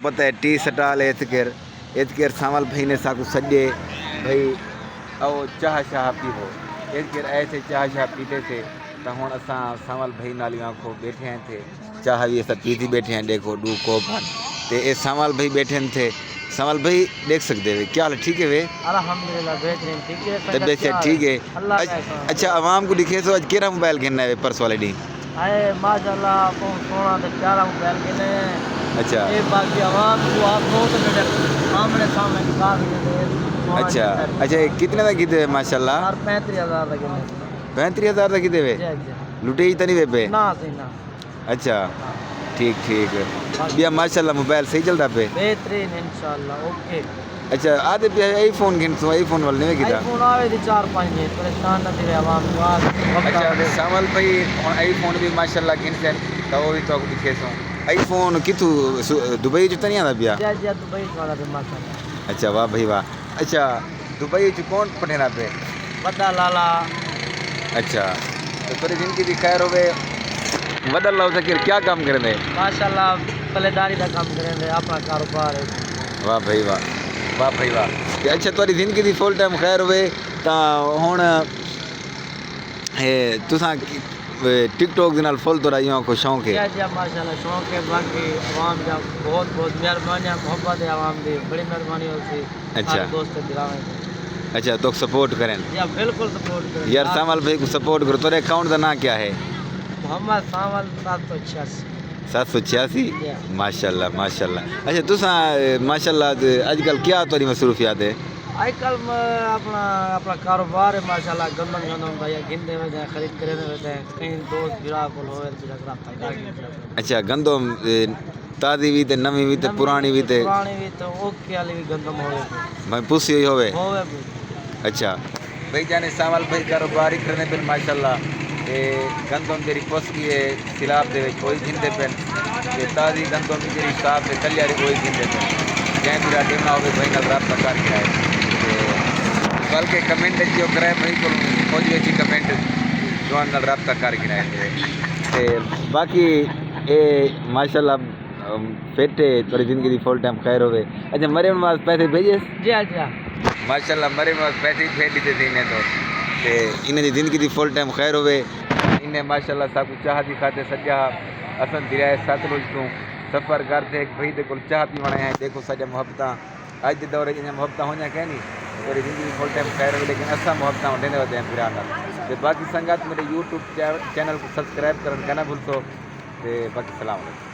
پتہ ہے T stall ایتکر سامل بھائی نے ساکو سجے بھائی او چاہ شاہ پیو ایتکر آئے تھے چاہ شاہ پیتے تھے تو ہوں اساں سامل بھائی نالیاں کو بیٹھے ہیں تھے چاہ بھی سب پیتی بیٹھے ہیں دیکھو ڈو کوپ تے اے سامل بھائی بیٹھے تھے سامل بھائی دیکھ سکتے ہوئے کیا حال ٹھیک ہے وے الحمدللہ بہترین ٹھیک ہے طبیعت سے ٹھیک ہے اچھا عوام کو دکھے سو آج کیرا موبائل گھننا ہے پرس والے ڈی اے ماشاءاللہ سونا تے پیارا موبائل گنے اچھا اے باقی عوام کو آپ کو تو میرے آمنے سامنے نکال دے اچھا اچھا کتنے دا کیتے ماشاءاللہ سر 35,000 دا گنے 35,000 دا کیتے وے جی جی لٹے ہی تنی وے پہ نا سی نا اچھا ٹھیک ٹھیک بیا ماشاءاللہ موبائل صحیح چلتا پہ بہترین انشاءاللہ اوکے اچھا آدھے پہ آئی فون گھن سو آئی فون والے نہیں کیتا آئی فون آوے دی 4-5 دن پریشان نہ تیرے عوام کو اچھا سامل بھائی آئی فون بھی ماشاءاللہ گھن سے تو وہ بھی تو دکھے سو آئی فون کتھو دبئی جو تنی آتا پیا جی جی دبئی والا بھی ماشاءاللہ اچھا واہ بھائی واہ اچھا دبئی چ کون پٹھینا پہ بڑا لالا اچھا تو تھوڑی زندگی بھی خیر ہوئے وڈا اللہ ذکر کیا کام کریں دے ماشاءاللہ پلےداری دا کام کریں دے اپنا کاروبار ہے واہ بھائی واہ بھائی واہ اچھا تھوڑی زندگی دی فل ٹائم خیر ہوئے تا ہوں تساں ٹک ٹاک دے نال فل تھوڑا کو شوق ہے جی ماشاءاللہ شوق ہے باقی عوام دا بہت بہت مہربانی محبت ہے عوام دی بڑی مہربانی ہوتی اچھا دوست دلاویں اچھا تو سپورٹ کریں یا بالکل سپورٹ کریں یار سامل بھائی کو سپورٹ کرو تیرے اکاؤنٹ کا نام کیا ہے محمد سامل 786 786 ماشاءاللہ ماشاءاللہ اچھا تساں ماشاءاللہ اج کل کیا تھوڑی مصروفیات ہے آج کل اپنا کاروبار ہے ماشاءاللہ گندم بھائی گندے ہوئے ہیں خرید کرے ہوئے ہیں کہیں دوست بھرا کو ہوئے اچھا گندم تازی بھی تے نوی بھی تے پرانی بھی تے اوکے والی بھی گندم ہوئے میں پوسی ہوئی ہوئے بھی اچھا بھائی جانے سامل بھائی کاروبار ہی کرنے پہ ماشاءاللہ گندم جی پوسی ہے سیلاب دے کوئی گھنتے پہ تازی گندم جی صاف ہے کلیاری کوئی گھنتے پہ جائیں بھی ٹیم نہ ہوئے بھائی نال رابطہ کر کے آئے بلکہ کمنٹ جو کرے بھائی کو پہنچ گئی کمنٹ جو نال رابطہ کر کے آئے باقی اے ماشاءاللہ فیٹے تھوڑی زندگی دی فل ٹائم خیر ہوئے اچھا مریم نواز پیسے بھیجے جی اچھا ماشاءاللہ مریم نواز پیسے بھیج دیتے تھے انہیں تو انہیں دی زندگی دی فل ٹائم خیر ہوئے انہیں ماشاءاللہ سب کو چاہ دکھاتے سجا اصل دریائے ستلج تو سفر کرتے ایک بھائی دے کول چاہ پیونے ہیں دیکھو سجا محبتاں اج دے دور میں محبتاں ہونے کہ نہیں تھوڑی زندگی فل ٹائم خیر ہوئے لیکن اصل محبتاں ہونے ہوتے ہیں پھر باقی سنگت میرے یوٹیوب چینل کو سبسکرائب کرنا نہ بھولو باقی سلام علیکم